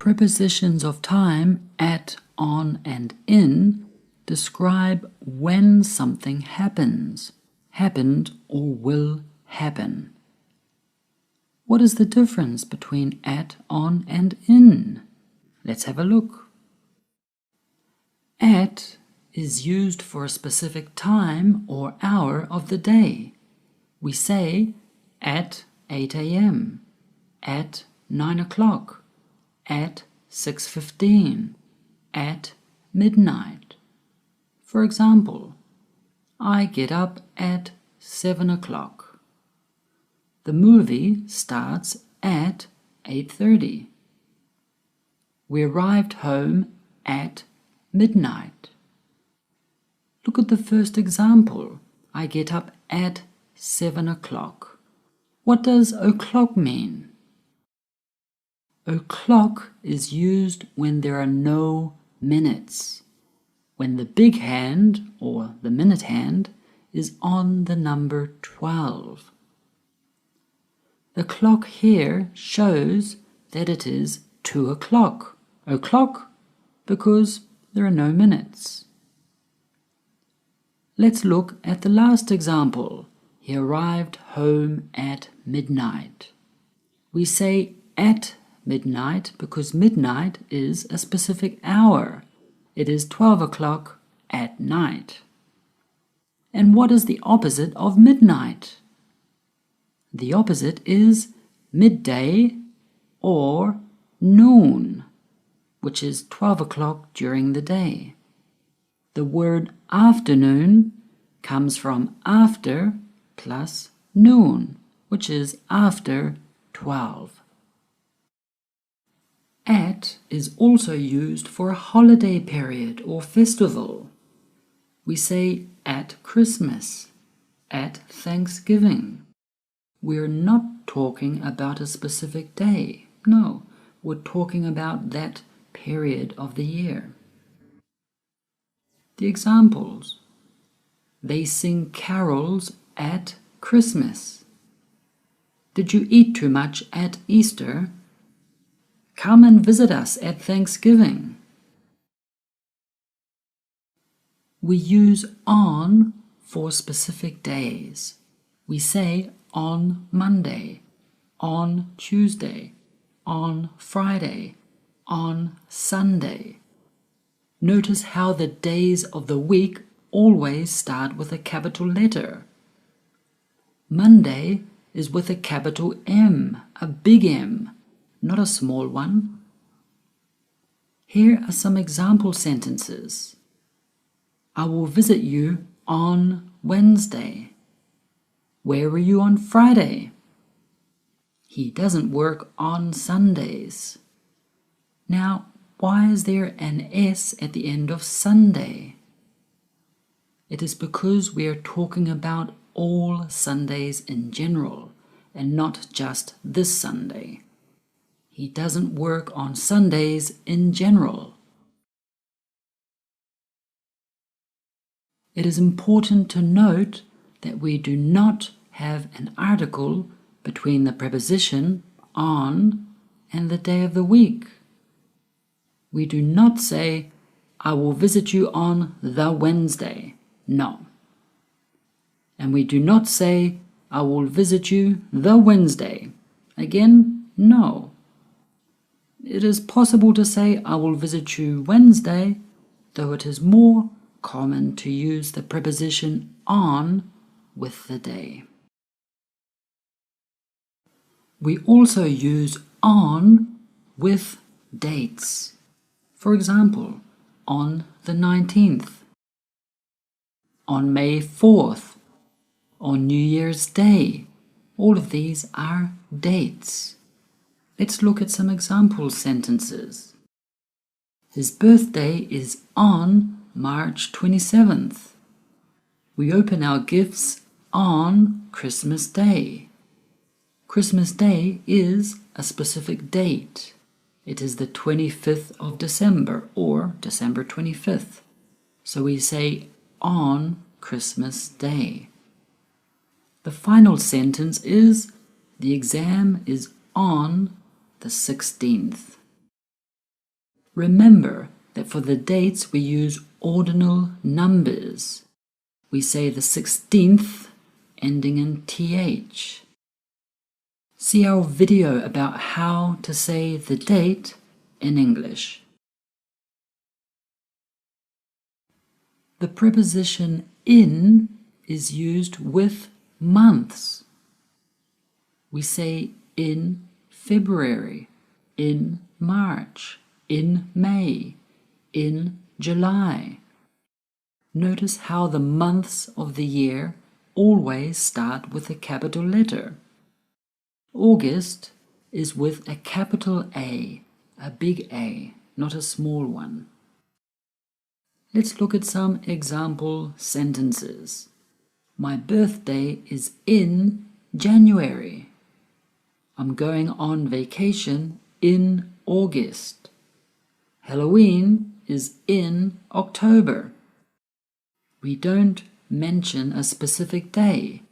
Prepositions of time at, on, and in describe when something happens, happened, or will happen. What is the difference between at, on, and in? Let's have a look. At is used for a specific time or hour of the day. We say at 8 a.m., at 9 o'clock, at 6:15, at midnight. For example, I get up at 7 o'clock. The movie starts at 8:30. We arrived home at midnight. Look at the first example. I get up at 7 o'clock. What does o'clock mean? O'clock is used when there are no minutes, when the big hand, or the minute hand, is on the number 12. The clock here shows that it is 2 o'clock. O'clock because there are no minutes. Let's look at the last example. He arrived home at midnight. We say at midnight because midnight is a specific hour. It is 12 o'clock at night. And what is the opposite of midnight? The opposite is midday or noon, which is 12 o'clock during the day. The word afternoon comes from after plus noon, which is after 12. At is also used for a holiday period or festival. We say at Christmas, at Thanksgiving. We're not talking about a specific day. No, we're talking about that period of the year. The examples. They sing carols at Christmas. Did you eat too much at Easter? Come and visit us at Thanksgiving. We use on for specific days. We say on Monday, on Tuesday, on Friday, on Sunday. Notice how the days of the week always start with a capital letter. Monday is with a capital M, a big M, not a small one. Here are some example sentences. I will visit you on Wednesday. Where were you on Friday? He doesn't work on Sundays. Now, why is there an S at the end of Sunday? It is because we are talking about all Sundays in general and not just this Sunday. He doesn't work on Sundays in general. It is important to note that we do not have an article between the preposition on and the day of the week. We do not say, I will visit you on the Wednesday. No. And we do not say, I will visit you the Wednesday. Again, no. It is possible to say, I will visit you Wednesday, though it is more common to use the preposition on with the day. We also use on with dates. For example, on the 19th, on May 4th, on New Year's Day. All of these are dates. Let's look at some example sentences. His birthday is on March 27th. We open our gifts on Christmas Day. Christmas Day is a specific date. It is the 25th of December or December 25th. So we say on Christmas Day. The final sentence is the exam is on the 16th. Remember that for the dates we use ordinal numbers. We say the 16th ending in th. See our video about how to say the date in English. The preposition in is used with months. We say in February, in March, in May, in July. Notice how the months of the year always start with a capital letter. August is with a capital A big A, not a small one. Let's look at some example sentences. My birthday is in January. I'm going on vacation in August. Halloween is in October. We don't mention a specific day,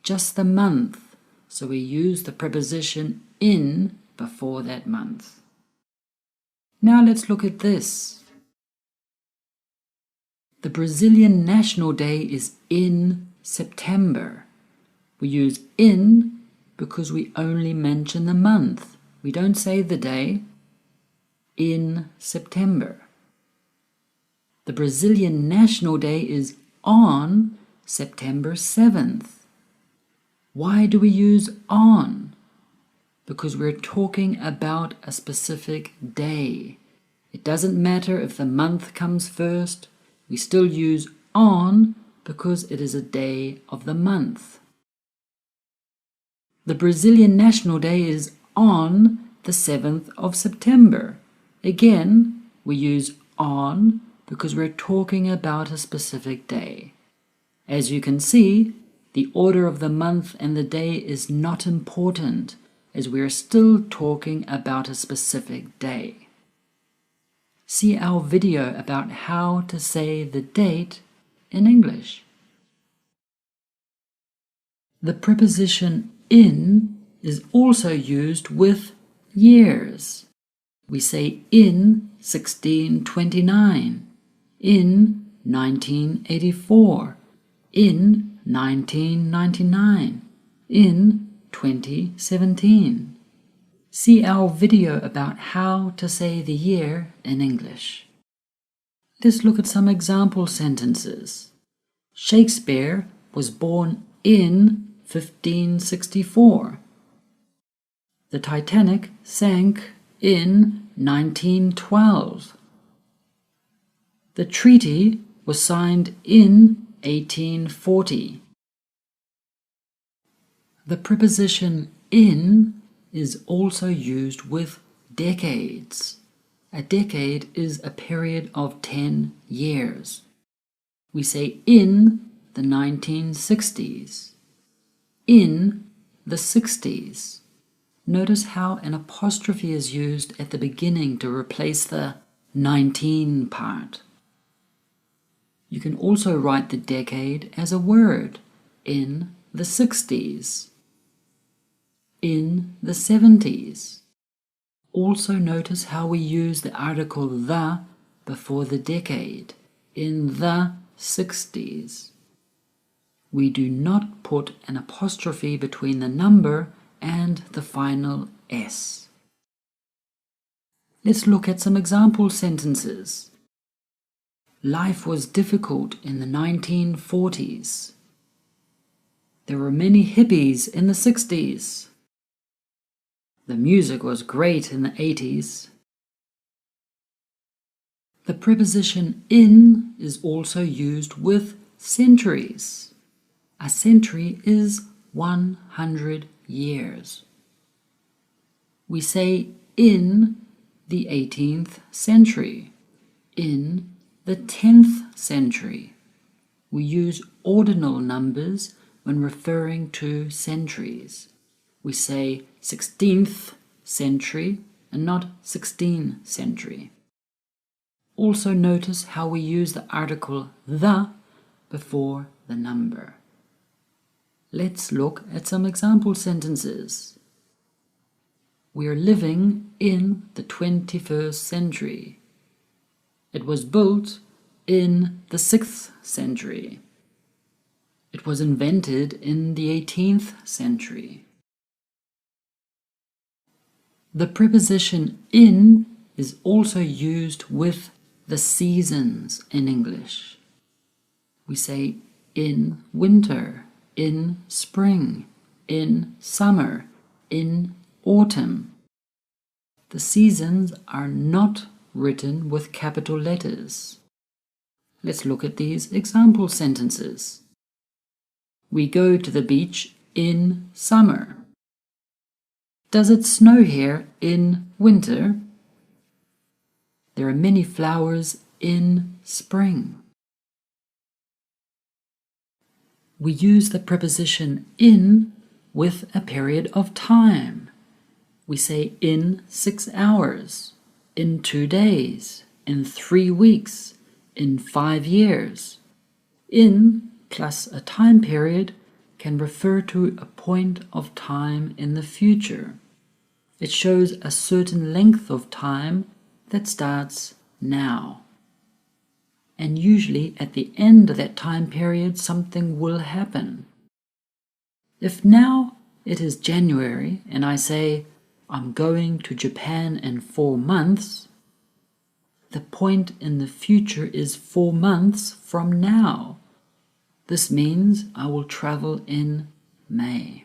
just the month, so we use the preposition in before that month. Now let's look at this. The Brazilian National Day is in September. We use in because we only mention the month. We don't say the day. In September. The Brazilian National Day is on September 7th. Why do we use on? Because we're talking about a specific day. It doesn't matter if the month comes first. We still use on because it is a day of the month. The Brazilian National Day is on the 7th of September. Again, we use on because we're talking about a specific day. As you can see, the order of the month and the day is not important, as we are still talking about a specific day. See our video about how to say the date in English. The preposition in is also used with years. We say in 1629, in 1984, in 1999, in 2017. See our video about how to say the year in English. Let's look at some example sentences. Shakespeare was born in 1564. The Titanic sank in 1912. The treaty was signed in 1840. The preposition in is also used with decades. A decade is a period of 10 years. We say in the 1960s, in the 60s. Notice how an apostrophe is used at the beginning to replace the 19 part. You can also write the decade as a word, in the 60s, in the 70s. Also notice how we use the article the before the decade, in the 60s. We do not put an apostrophe between the number and the final S. Let's look at some example sentences. Life was difficult in the 1940s. There were many hippies in the 60s. The music was great in the 80s. The preposition in is also used with centuries. A century is 100 years. We say in the 18th century, in the 10th century. We use ordinal numbers when referring to centuries. We say 16th century and not 16th century. Also notice how we use the article the before the number. Let's look at some example sentences. We are living in the 21st century. It was built in the 6th century. It was invented in the 18th century. The preposition in is also used with the seasons in English. We say in winter, in spring, in summer, in autumn. The seasons are not written with capital letters. Let's look at these example sentences. We go to the beach in summer. Does it snow here in winter? There are many flowers in spring. We use the preposition in with a period of time. We say in 6 hours, in 2 days, in 3 weeks, in 5 years. In plus a time period can refer to a point of time in the future. It shows a certain length of time that starts now. And usually at the end of that time period something will happen. If now it is January and I say I'm going to Japan in 4 months, the point in the future is 4 months from now. This means I will travel in May.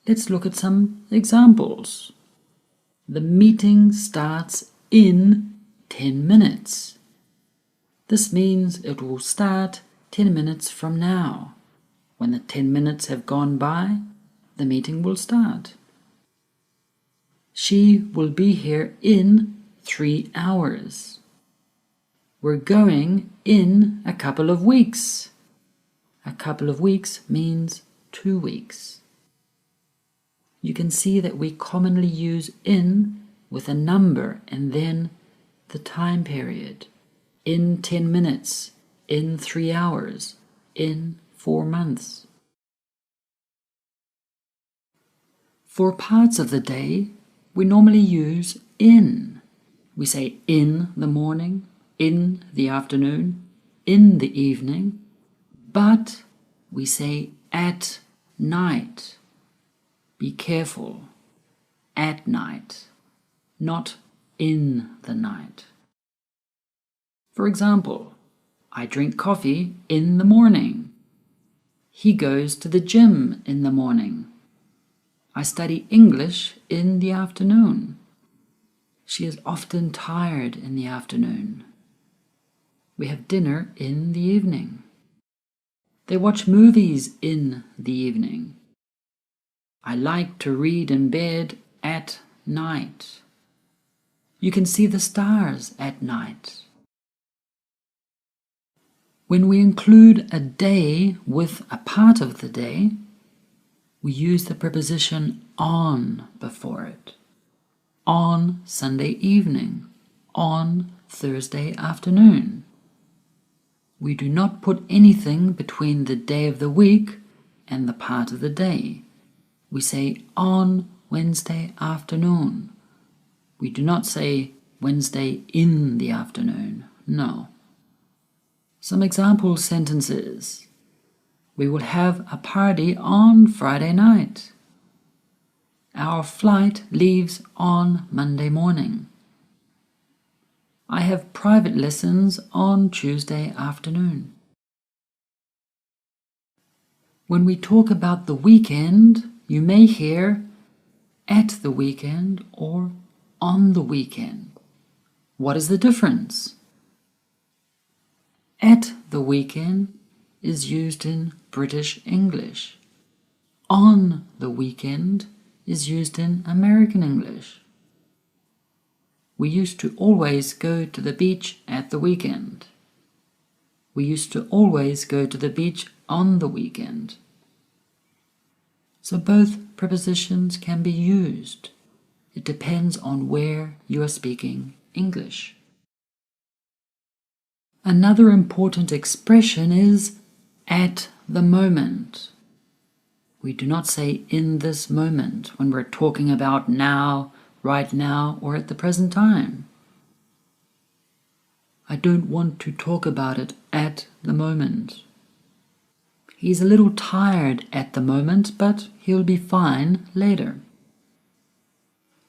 Let's look at some examples. The meeting starts in 10 minutes. This means it will start 10 minutes from now. When the 10 minutes have gone by, the meeting will start. She will be here in 3 hours. We're going in a couple of weeks. A couple of weeks means 2 weeks. You can see that we commonly use in with a number and then the time period. In 10 minutes, in 3 hours, in 4 months. For parts of the day, we normally use in. We say in the morning, in the afternoon, in the evening, but we say at night. Be careful, at night, not in the night. For example, I drink coffee in the morning. He goes to the gym in the morning. I study English in the afternoon. She is often tired in the afternoon. We have dinner in the evening. They watch movies in the evening. I like to read in bed at night. You can see the stars at night. When we include a day with a part of the day, we use the preposition on before it. On Sunday evening, on Thursday afternoon. We do not put anything between the day of the week and the part of the day. We say on Wednesday afternoon. We do not say Wednesday in the afternoon. No. Some example sentences. We will have a party on Friday night. Our flight leaves on Monday morning. I have private lessons on Tuesday afternoon. When we talk about the weekend, you may hear at the weekend or on the weekend. What is the difference? At the weekend is used in British English. On the weekend is used in American English. We used to always go to the beach at the weekend. We used to always go to the beach on the weekend. So both prepositions can be used. It depends on where you are speaking English. Another important expression is at the moment. We do not say in this moment when we're talking about now, right now, or at the present time. I don't want to talk about it at the moment. He's a little tired at the moment, but he'll be fine later.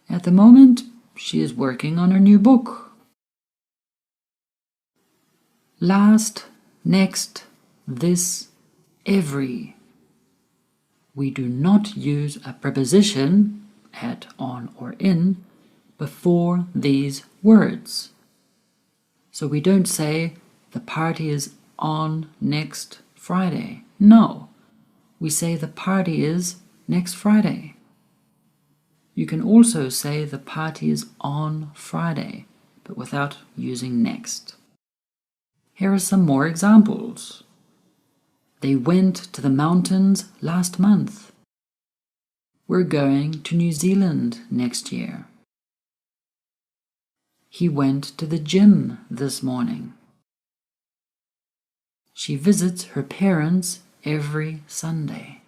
At the moment, she is working on her new book. Last, next, this, every. We do not use a preposition, at, on, or in, before these words. So we don't say, the party is on next Friday. No, we say the party is next Friday. You can also say the party is on Friday, but without using next. Here are some more examples. They went to the mountains last month. We're going to New Zealand next year. He went to the gym this morning. She visits her parents every Sunday.